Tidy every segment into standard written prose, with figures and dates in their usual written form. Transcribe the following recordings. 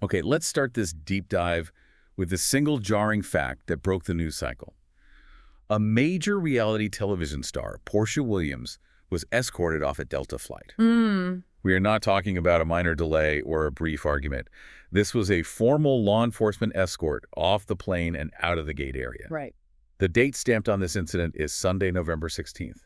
Okay, let's start this deep dive with the single jarring fact that broke the news cycle. A major reality television star, Porsha Williams, was escorted off a Delta flight. Hmm. We are not talking about a minor delay or a brief argument. This was a formal law enforcement escort off the plane and out of the gate area. Right. The date stamped on this incident is Sunday, November 16th.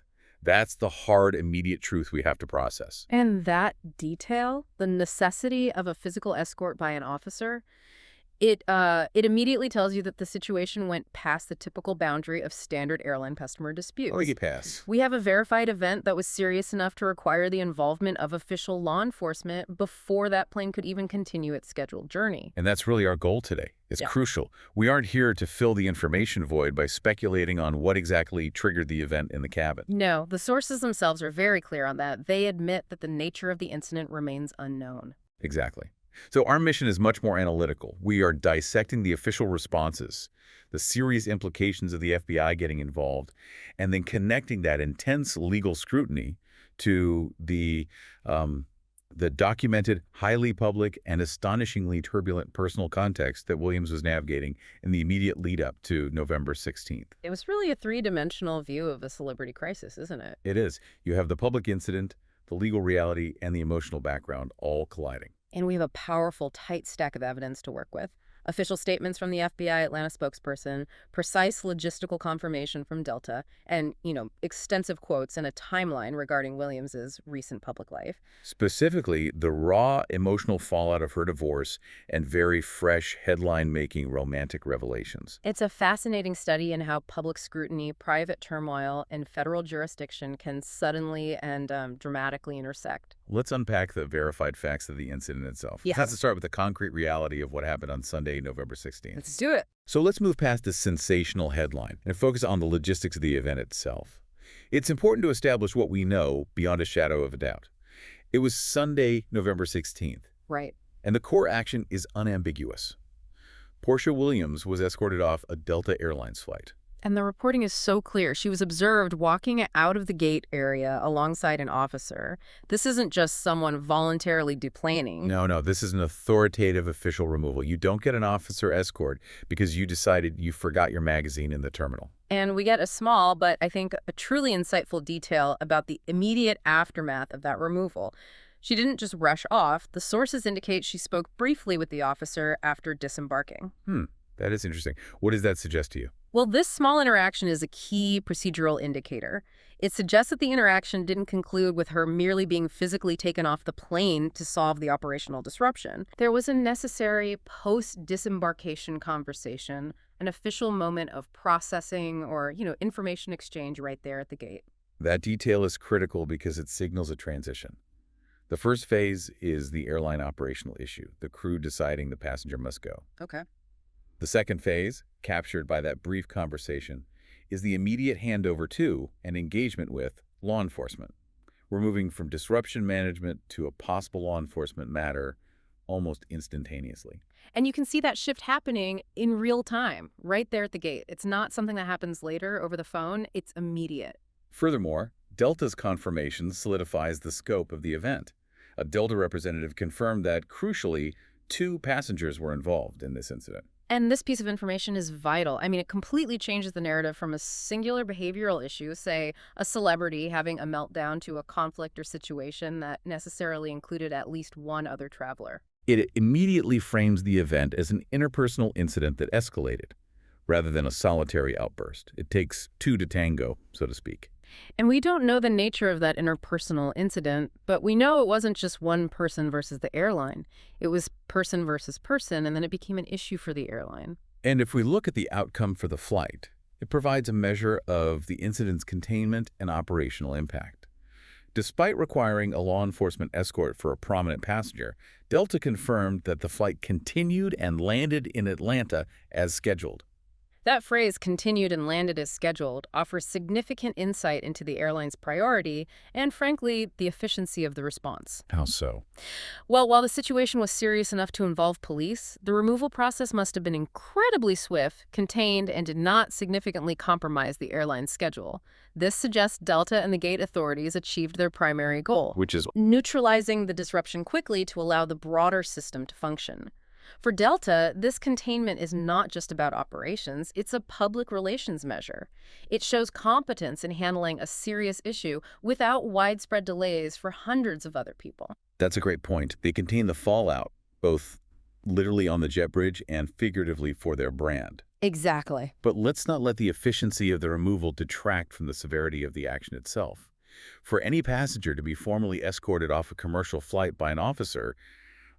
That's the hard, immediate truth we have to process. And that detail, the necessity of a physical escort by an officer, it immediately tells you that the situation went past the typical boundary of standard airline customer disputes. Oh, you pass. We have a verified event that was serious enough to require the involvement of official law enforcement before that plane could even continue its scheduled journey. And that's really our goal today. It's crucial. We aren't here to fill the information void by speculating on what exactly triggered the event in the cabin. No, the sources themselves are very clear on that. They admit that the nature of the incident remains unknown. Exactly. So our mission is much more analytical. We are dissecting the official responses, the serious implications of the FBI getting involved, and then connecting that intense legal scrutiny to the documented, highly public, and astonishingly turbulent personal context that Williams was navigating in the immediate lead-up to November 16th. It was really a three-dimensional view of a celebrity crisis, isn't it? It is. You have the public incident, the legal reality, and the emotional background all colliding. And we have a powerful, tight stack of evidence to work with. Official statements from the FBI Atlanta spokesperson, precise logistical confirmation from Delta, and, extensive quotes and a timeline regarding Williams's recent public life. Specifically, the raw emotional fallout of her divorce and very fresh headline-making romantic revelations. It's a fascinating study in how public scrutiny, private turmoil, and federal jurisdiction can suddenly and dramatically intersect. Let's unpack the verified facts of the incident itself. Yes. Let's start with the concrete reality of what happened on Sunday, November 16th. Let's do it. So let's move past the sensational headline and focus on the logistics of the event itself. It's important to establish what we know beyond a shadow of a doubt. It was Sunday, November 16th. Right. And the core action is unambiguous. Porsha Williams was escorted off a Delta Airlines flight. And the reporting is so clear. She was observed walking out of the gate area alongside an officer. This isn't just someone voluntarily deplaning. No, this is an authoritative official removal. You don't get an officer escort because you decided you forgot your magazine in the terminal. And we get a small, but I think a truly insightful detail about the immediate aftermath of that removal. She didn't just rush off. The sources indicate she spoke briefly with the officer after disembarking. That is interesting. What does that suggest to you? Well, this small interaction is a key procedural indicator. It suggests that the interaction didn't conclude with her merely being physically taken off the plane to solve the operational disruption. There was a necessary post-disembarkation conversation, an official moment of processing or, information exchange right there at the gate. That detail is critical because it signals a transition. The first phase is the airline operational issue, the crew deciding the passenger must go. Okay. The second phase, captured by that brief conversation, is the immediate handover to and engagement with law enforcement. We're moving from disruption management to a possible law enforcement matter almost instantaneously. And you can see that shift happening in real time, right there at the gate. It's not something that happens later over the phone. It's immediate. Furthermore, Delta's confirmation solidifies the scope of the event. A Delta representative confirmed that, crucially, 2 passengers were involved in this incident. And this piece of information is vital. I mean, it completely changes the narrative from a singular behavioral issue, say a celebrity having a meltdown, to a conflict or situation that necessarily included at least one other traveler. It immediately frames the event as an interpersonal incident that escalated, rather than a solitary outburst. It takes 2 to tango, so to speak. And we don't know the nature of that interpersonal incident, but we know it wasn't just one person versus the airline. It was person versus person, and then it became an issue for the airline. And if we look at the outcome for the flight, it provides a measure of the incident's containment and operational impact. Despite requiring a law enforcement escort for a prominent passenger, Delta confirmed that the flight continued and landed in Atlanta as scheduled. That phrase, continued and landed as scheduled, offers significant insight into the airline's priority and, frankly, the efficiency of the response. How so? Well, while the situation was serious enough to involve police, the removal process must have been incredibly swift, contained, and did not significantly compromise the airline's schedule. This suggests Delta and the gate authorities achieved their primary goal, Which is neutralizing the disruption quickly to allow the broader system to function. For Delta, this containment is not just about operations, it's a public relations measure. It shows competence in handling a serious issue without widespread delays for hundreds of other people. That's a great point. They contain the fallout, both literally on the jet bridge and figuratively for their brand. Exactly. But let's not let the efficiency of the removal detract from the severity of the action itself. For any passenger to be formally escorted off a commercial flight by an officer,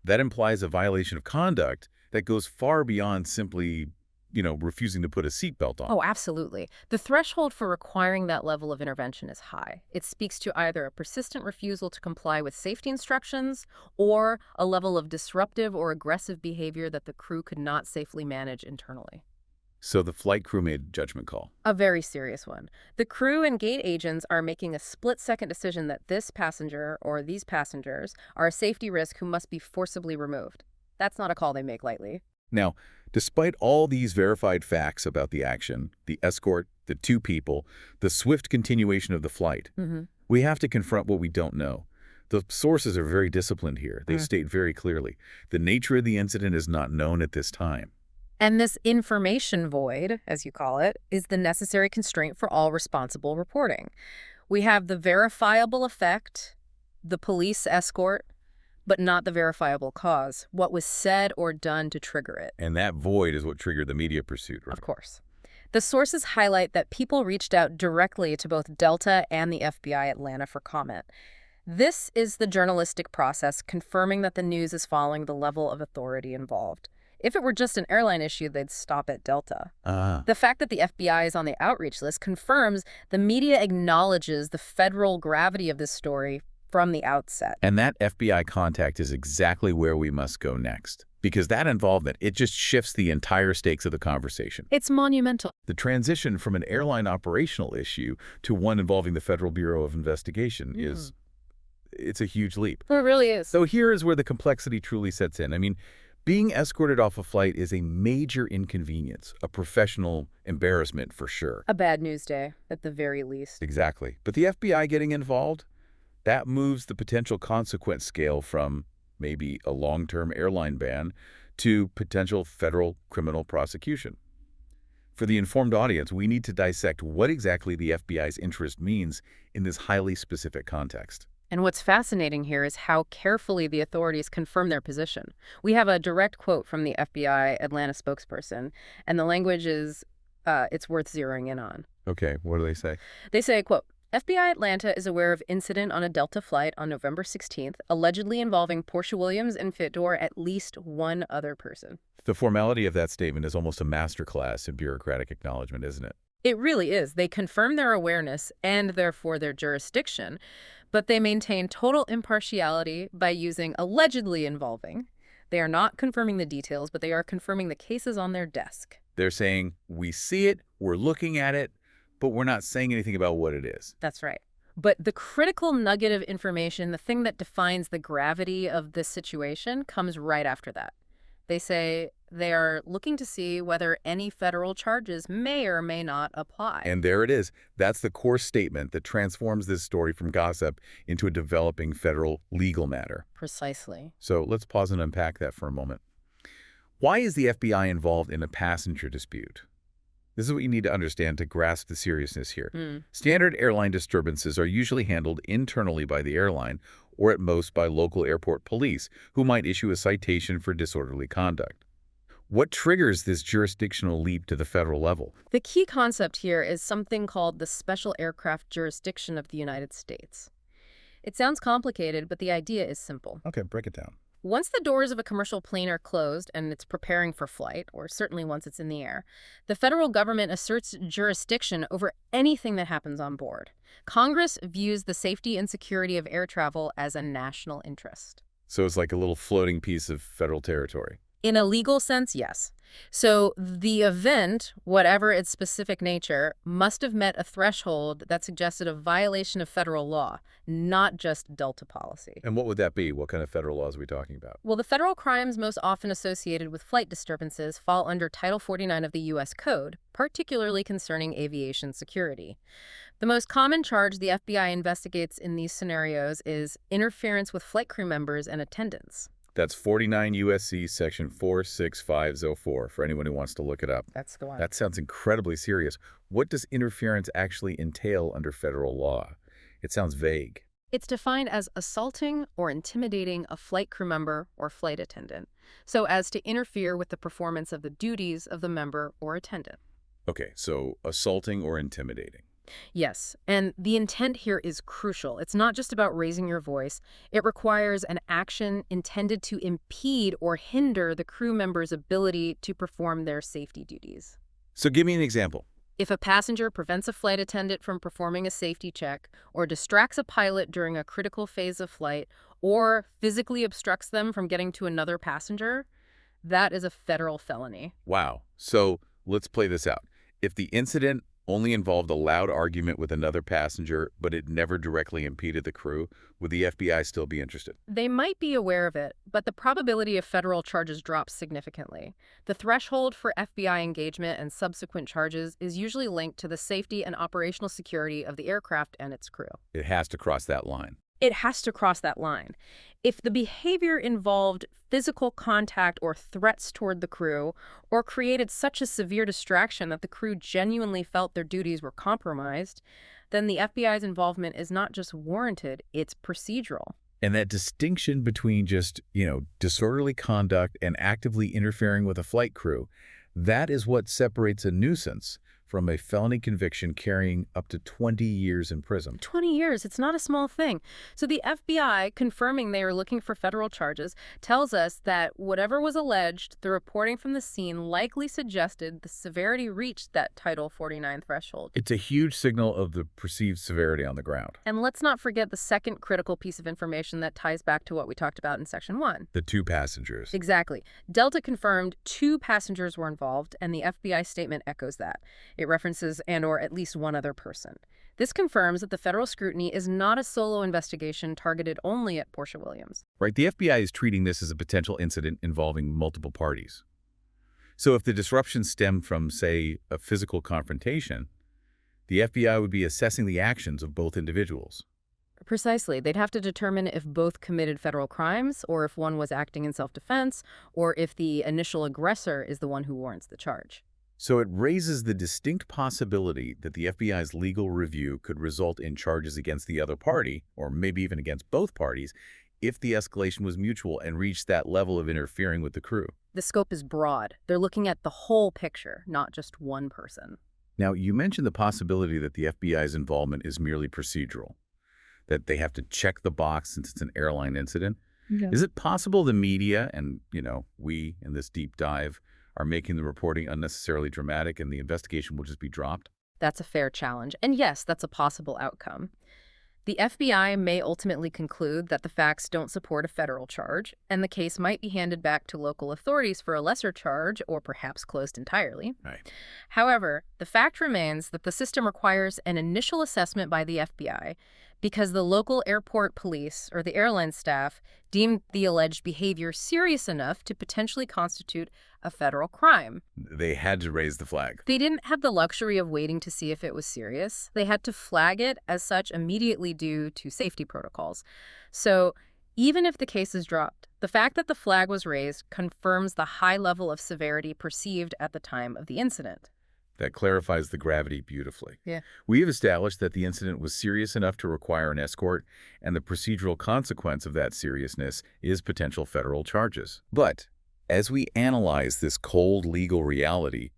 that implies a violation of conduct that goes far beyond simply, refusing to put a seatbelt on. Oh, absolutely. The threshold for requiring that level of intervention is high. It speaks to either a persistent refusal to comply with safety instructions or a level of disruptive or aggressive behavior that the crew could not safely manage internally. So the flight crew made a judgment call. A very serious one. The crew and gate agents are making a split-second decision that this passenger or these passengers are a safety risk who must be forcibly removed. That's not a call they make lightly. Now, despite all these verified facts about the action, the escort, the two people, the swift continuation of the flight, we have to confront what we don't know. The sources are very disciplined here. They state very clearly, the nature of the incident is not known at this time. And this information void, as you call it, is the necessary constraint for all responsible reporting. We have the verifiable effect, the police escort, but not the verifiable cause, what was said or done to trigger it. And that void is what triggered the media pursuit, right? Of course. The sources highlight that people reached out directly to both Delta and the FBI Atlanta for comment. This is the journalistic process confirming that the news is following the level of authority involved. If it were just an airline issue, they'd stop at Delta. The fact that the FBI is on the outreach list confirms the media acknowledges the federal gravity of this story from the outset. And that FBI contact is exactly where we must go next. Because that involvement, it just shifts the entire stakes of the conversation. It's monumental. The transition from an airline operational issue to one involving the Federal Bureau of Investigation it's a huge leap. It really is. So here is where the complexity truly sets in. I mean, being escorted off a flight is a major inconvenience, a professional embarrassment for sure. A bad news day, at the very least. Exactly. But the FBI getting involved, that moves the potential consequence scale from maybe a long-term airline ban to potential federal criminal prosecution. For the informed audience, we need to dissect what exactly the FBI's interest means in this highly specific context. And what's fascinating here is how carefully the authorities confirm their position. We have a direct quote from the FBI Atlanta spokesperson, and the language is, it's worth zeroing in on. Okay, what do they say? They say, quote, FBI Atlanta is aware of incident on a Delta flight on November 16th, allegedly involving Porsha Williams and or at least one other person. The formality of that statement is almost a masterclass in bureaucratic acknowledgement, isn't it? It really is. They confirm their awareness and therefore their jurisdiction, but they maintain total impartiality by using allegedly involving. They are not confirming the details, but they are confirming the cases on their desk. They're saying, we see it, we're looking at it, but we're not saying anything about what it is. That's right. But the critical nugget of information, the thing that defines the gravity of this situation, comes right after that. They say they are looking to see whether any federal charges may or may not apply. And there it is. That's the core statement that transforms this story from gossip into a developing federal legal matter. Precisely. So let's pause and unpack that for a moment. Why is the FBI involved in a passenger dispute? This is what you need to understand to grasp the seriousness here. Standard airline disturbances are usually handled internally by the airline or at most by local airport police, who might issue a citation for disorderly conduct. What triggers this jurisdictional leap to the federal level? The key concept here is something called the Special Aircraft Jurisdiction of the United States. It sounds complicated, but the idea is simple. Okay, break it down. Once the doors of a commercial plane are closed and it's preparing for flight, or certainly once it's in the air, the federal government asserts jurisdiction over anything that happens on board. Congress views the safety and security of air travel as a national interest. So it's like a little floating piece of federal territory. In a legal sense, yes. So the event, whatever its specific nature, must have met a threshold that suggested a violation of federal law, not just Delta policy. And what would that be? What kind of federal laws are we talking about? Well, the federal crimes most often associated with flight disturbances fall under Title 49 of the U.S. Code, particularly concerning aviation security. The most common charge the FBI investigates in these scenarios is interference with flight crew members and attendants. That's 49 USC section 46504 for anyone who wants to look it up. That's the one. That sounds incredibly serious. What does interference actually entail under federal law? It sounds vague. It's defined as assaulting or intimidating a flight crew member or flight attendant, so as to interfere with the performance of the duties of the member or attendant. Okay, so assaulting or intimidating. Yes, and the intent here is crucial. It's not just about raising your voice. It requires an action intended to impede or hinder the crew member's ability to perform their safety duties. So give me an example. If a passenger prevents a flight attendant from performing a safety check, or distracts a pilot during a critical phase of flight, or physically obstructs them from getting to another passenger, that is a federal felony. Wow. So let's play this out. If the incident only involved a loud argument with another passenger, but it never directly impeded the crew, would the FBI still be interested? They might be aware of it, but the probability of federal charges drops significantly. The threshold for FBI engagement and subsequent charges is usually linked to the safety and operational security of the aircraft and its crew. It has to cross that line. It has to cross that line. If the behavior involved physical contact or threats toward the crew, or created such a severe distraction that the crew genuinely felt their duties were compromised, then the FBI's involvement is not just warranted, it's procedural. And that distinction between just, disorderly conduct and actively interfering with a flight crew, that is what separates a nuisance from a felony conviction carrying up to 20 years in prison. 20 years, it's not a small thing. So the FBI, confirming they are looking for federal charges, tells us that whatever was alleged, the reporting from the scene likely suggested the severity reached that Title 49 threshold. It's a huge signal of the perceived severity on the ground. And let's not forget the second critical piece of information that ties back to what we talked about in Section 1. The 2 passengers. Exactly. Delta confirmed 2 passengers were involved, and the FBI statement echoes that. It references and/or at least one other person. This confirms that the federal scrutiny is not a solo investigation targeted only at Porsha Williams. Right, the FBI is treating this as a potential incident involving multiple parties. So if the disruption stemmed from, say, a physical confrontation, the FBI would be assessing the actions of both individuals. Precisely. They'd have to determine if both committed federal crimes, or if one was acting in self-defense, or if the initial aggressor is the one who warrants the charge. So it raises the distinct possibility that the FBI's legal review could result in charges against the other party, or maybe even against both parties, if the escalation was mutual and reached that level of interfering with the crew. The scope is broad. They're looking at the whole picture, not just one person. Now, you mentioned the possibility that the FBI's involvement is merely procedural, that they have to check the box since it's an airline incident. Yeah. Is it possible the media and, we in this deep dive are making the reporting unnecessarily dramatic and the investigation will just be dropped? That's a fair challenge. And yes, that's a possible outcome. The FBI may ultimately conclude that the facts don't support a federal charge, and the case might be handed back to local authorities for a lesser charge or perhaps closed entirely. Right. However, the fact remains that the system requires an initial assessment by the FBI because the local airport police or the airline staff deemed the alleged behavior serious enough to potentially constitute a federal crime. They had to raise the flag. They didn't have the luxury of waiting to see if it was serious. They had to flag it as such immediately due to safety protocols. So even if the case is dropped, the fact that the flag was raised confirms the high level of severity perceived at the time of the incident. That clarifies the gravity beautifully. Yeah. We have established that the incident was serious enough to require an escort, and the procedural consequence of that seriousness is potential federal charges. But as we analyze this cold legal reality,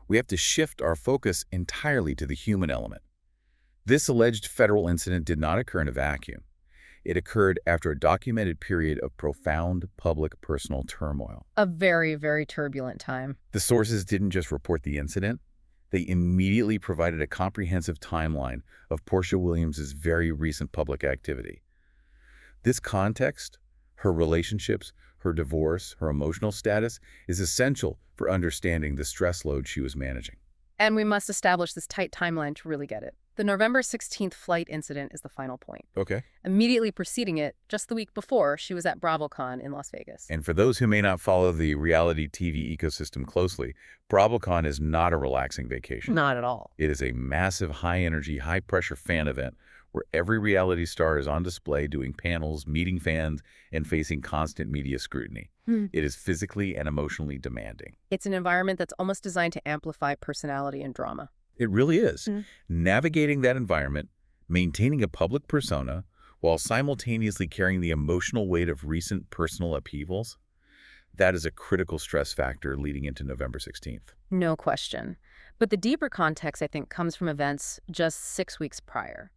we have to shift our focus entirely to the human element. This alleged federal incident did not occur in a vacuum. It occurred after a documented period of profound public personal turmoil. A very, very turbulent time. The sources didn't just report the incident. They immediately provided a comprehensive timeline of Porsha Williams' very recent public activity. This context, her relationships, her divorce, her emotional status, is essential for understanding the stress load she was managing. And we must establish this tight timeline to really get it. The November 16th flight incident is the final point. Okay. Immediately preceding it, just the week before, she was at BravoCon in Las Vegas. And for those who may not follow the reality TV ecosystem closely, BravoCon is not a relaxing vacation. Not at all. It is a massive, high-energy, high-pressure fan event where every reality star is on display doing panels, meeting fans, and facing constant media scrutiny. Hmm. It is physically and emotionally demanding. It's an environment that's almost designed to amplify personality and drama. It really is. Mm. Navigating that environment, maintaining a public persona, while simultaneously carrying the emotional weight of recent personal upheavals, that is a critical stress factor leading into November 16th. No question. But the deeper context, I think, comes from events just 6 weeks prior.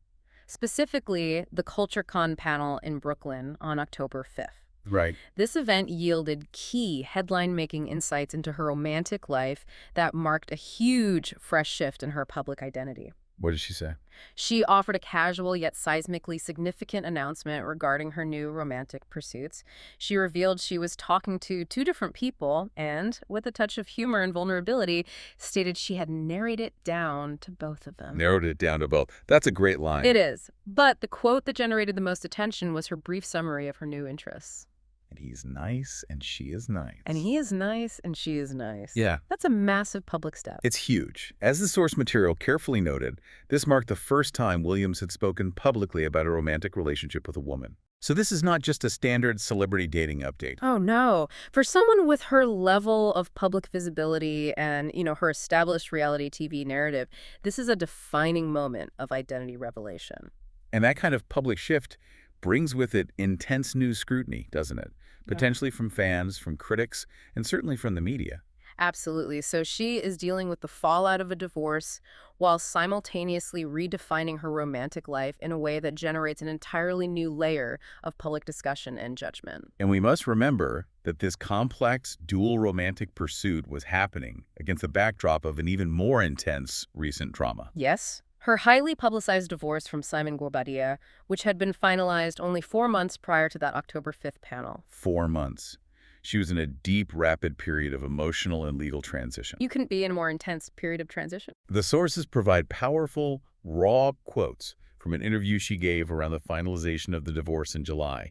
Specifically, the CultureCon panel in Brooklyn on October 5th. Right. This event yielded key headline-making insights into her romantic life that marked a huge, fresh shift in her public identity. What did she say? She offered a casual yet seismically significant announcement regarding her new romantic pursuits. She revealed she was talking to two different people and, with a touch of humor and vulnerability, stated she had narrowed it down to both of them. Narrowed it down to both. That's a great line. It is. But the quote that generated the most attention was her brief summary of her new interests. And he's nice, and she is nice. And he is nice, and she is nice. Yeah. That's a massive public step. It's huge. As the source material carefully noted, this marked the first time Williams had spoken publicly about a romantic relationship with a woman. So this is not just a standard celebrity dating update. Oh, no. For someone with her level of public visibility and, her established reality TV narrative, this is a defining moment of identity revelation. And that kind of public shift brings with it intense news scrutiny, doesn't it? Potentially from fans, from critics, and certainly from the media. Absolutely. So she is dealing with the fallout of a divorce while simultaneously redefining her romantic life in a way that generates an entirely new layer of public discussion and judgment. And we must remember that this complex, dual romantic pursuit was happening against the backdrop of an even more intense recent drama. Yes. Her highly publicized divorce from Simon Guobadia, which had been finalized only 4 months prior to that October 5th panel. 4 months. She was in a deep, rapid period of emotional and legal transition. You couldn't be in a more intense period of transition. The sources provide powerful, raw quotes from an interview she gave around the finalization of the divorce in July.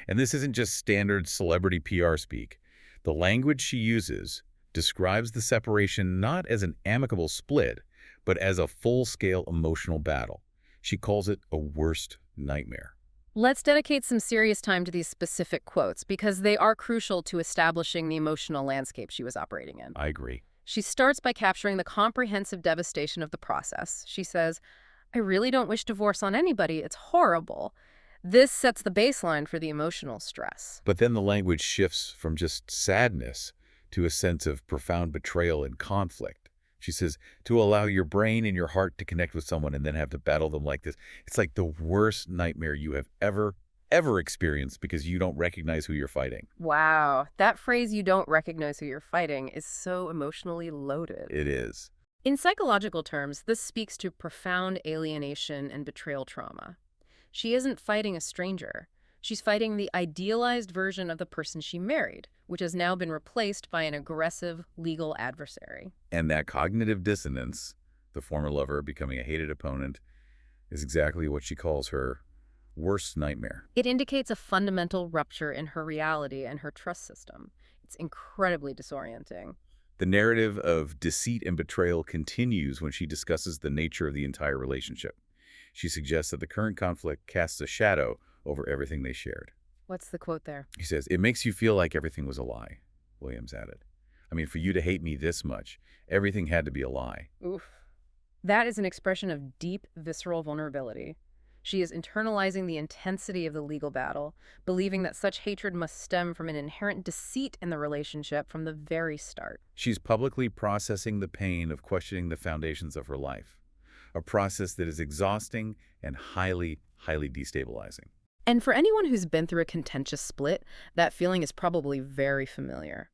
And this isn't just standard celebrity PR speak. The language she uses describes the separation not as an amicable split, but as a full-scale emotional battle. She calls it a worst nightmare. Let's dedicate some serious time to these specific quotes because they are crucial to establishing the emotional landscape she was operating in. I agree. She starts by capturing the comprehensive devastation of the process. She says, "I really don't wish divorce on anybody. It's horrible." This sets the baseline for the emotional stress. But then the language shifts from just sadness to a sense of profound betrayal and conflict. She says, to allow your brain and your heart to connect with someone and then have to battle them like this. It's like the worst nightmare you have ever experienced because you don't recognize who you're fighting. Wow. That phrase, "you don't recognize who you're fighting," is so emotionally loaded. It is. In psychological terms, this speaks to profound alienation and betrayal trauma. She isn't fighting a stranger. She's fighting the idealized version of the person she married, which has now been replaced by an aggressive legal adversary. And that cognitive dissonance, the former lover becoming a hated opponent, is exactly what she calls her worst nightmare. It indicates a fundamental rupture in her reality and her trust system. It's incredibly disorienting. The narrative of deceit and betrayal continues when she discusses the nature of the entire relationship. She suggests that the current conflict casts a shadow over everything they shared. What's the quote there? He says, "It makes you feel like everything was a lie," Williams added. "I mean, for you to hate me this much, everything had to be a lie." Oof. That is an expression of deep, visceral vulnerability. She is internalizing the intensity of the legal battle, believing that such hatred must stem from an inherent deceit in the relationship from the very start. She's publicly processing the pain of questioning the foundations of her life, a process that is exhausting and highly, highly destabilizing. And for anyone who's been through a contentious split, that feeling is probably very familiar.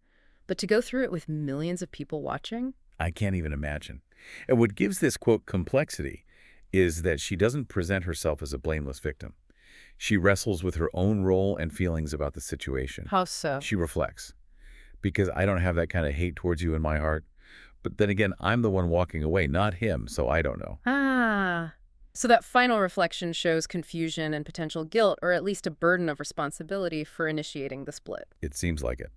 But to go through it with millions of people watching? I can't even imagine. And what gives this, quote, complexity is that she doesn't present herself as a blameless victim. She wrestles with her own role and feelings about the situation. How so? She reflects, because I don't have that kind of hate towards you in my heart. But then again, I'm the one walking away, not him, so I don't know. So that final reflection shows confusion and potential guilt, or at least a burden of responsibility for initiating the split. It seems like it.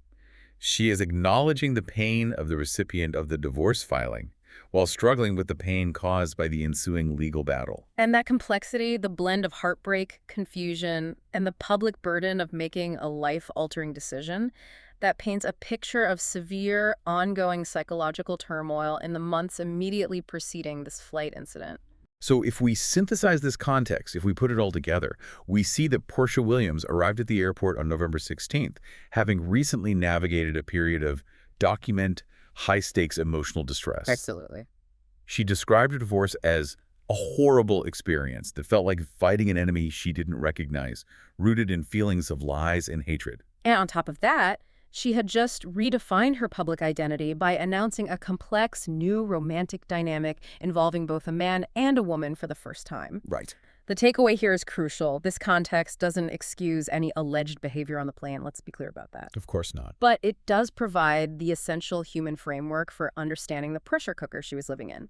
She is acknowledging the pain of the recipient of the divorce filing, while struggling with the pain caused by the ensuing legal battle. And that complexity, the blend of heartbreak, confusion, and the public burden of making a life-altering decision, that paints a picture of severe, ongoing psychological turmoil in the months immediately preceding this flight incident. So if we synthesize this context, if we put it all together, we see that Porsha Williams arrived at the airport on November 16th, having recently navigated a period of document high-stakes emotional distress. Absolutely. She described her divorce as a horrible experience that felt like fighting an enemy she didn't recognize, rooted in feelings of lies and hatred. And on top of that, she had just redefined her public identity by announcing a complex new romantic dynamic involving both a man and a woman for the first time. Right. The takeaway here is crucial. This context doesn't excuse any alleged behavior on the plane. Let's be clear about that. Of course not. But it does provide the essential human framework for understanding the pressure cooker she was living in.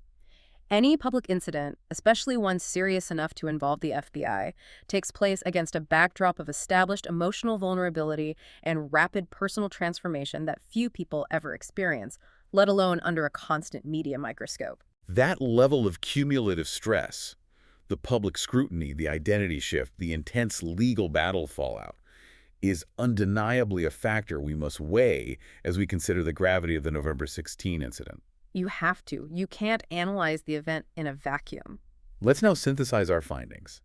Any public incident, especially one serious enough to involve the FBI, takes place against a backdrop of established emotional vulnerability and rapid personal transformation that few people ever experience, let alone under a constant media microscope. That level of cumulative stress, the public scrutiny, the identity shift, the intense legal battle fallout, is undeniably a factor we must weigh as we consider the gravity of the November 16 incident. You have to. You can't analyze the event in a vacuum. Let's now synthesize our findings.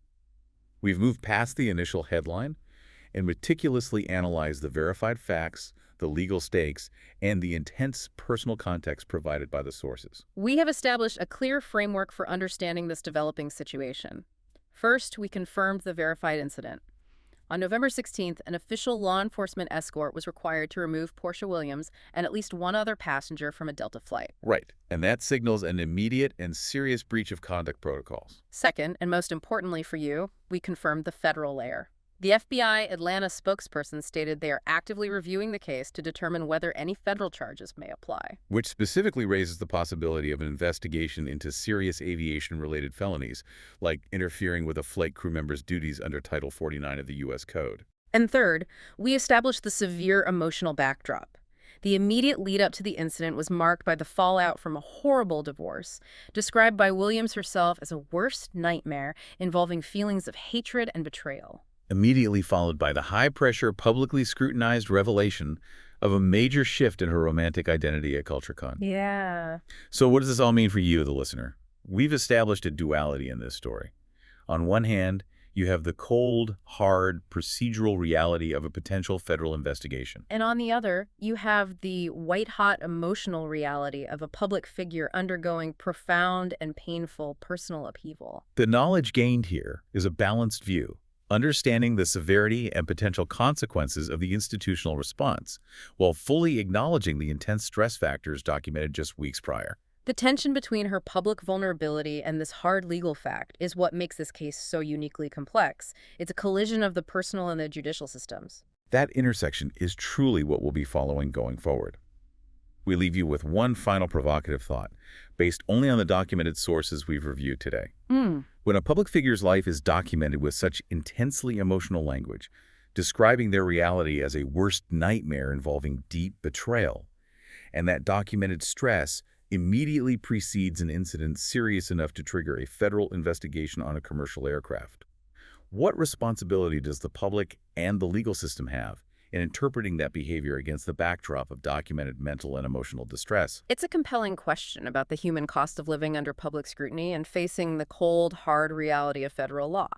We've moved past the initial headline and meticulously analyzed the verified facts, the legal stakes, and the intense personal context provided by the sources. We have established a clear framework for understanding this developing situation. First, we confirmed the verified incident. On November 16th, an official law enforcement escort was required to remove Porsha Williams and at least one other passenger from a Delta flight. Right, and that signals an immediate and serious breach of conduct protocols. Second, and most importantly for you, we confirmed the federal layer. The FBI Atlanta spokesperson stated they are actively reviewing the case to determine whether any federal charges may apply. Which specifically raises the possibility of an investigation into serious aviation-related felonies, like interfering with a flight crew member's duties under Title 49 of the U.S. Code. And third, we established the severe emotional backdrop. The immediate lead-up to the incident was marked by the fallout from a horrible divorce, described by Williams herself as a worst nightmare involving feelings of hatred and betrayal. Immediately followed by the high-pressure, publicly scrutinized revelation of a major shift in her romantic identity at CultureCon. Yeah. So what does this all mean for you, the listener? We've established a duality in this story. On one hand, you have the cold, hard, procedural reality of a potential federal investigation. And on the other, you have the white-hot emotional reality of a public figure undergoing profound and painful personal upheaval. The knowledge gained here is a balanced view, understanding the severity and potential consequences of the institutional response, while fully acknowledging the intense stress factors documented just weeks prior. The tension between her public vulnerability and this hard legal fact is what makes this case so uniquely complex. It's a collision of the personal and the judicial systems. That intersection is truly what we'll be following going forward. We leave you with one final provocative thought, based only on the documented sources we've reviewed today. When a public figure's life is documented with such intensely emotional language, describing their reality as a worst nightmare involving deep betrayal, and that documented stress immediately precedes an incident serious enough to trigger a federal investigation on a commercial aircraft, what responsibility does the public and the legal system have in interpreting that behavior against the backdrop of documented mental and emotional distress? It's a compelling question about the human cost of living under public scrutiny and facing the cold, hard reality of federal law.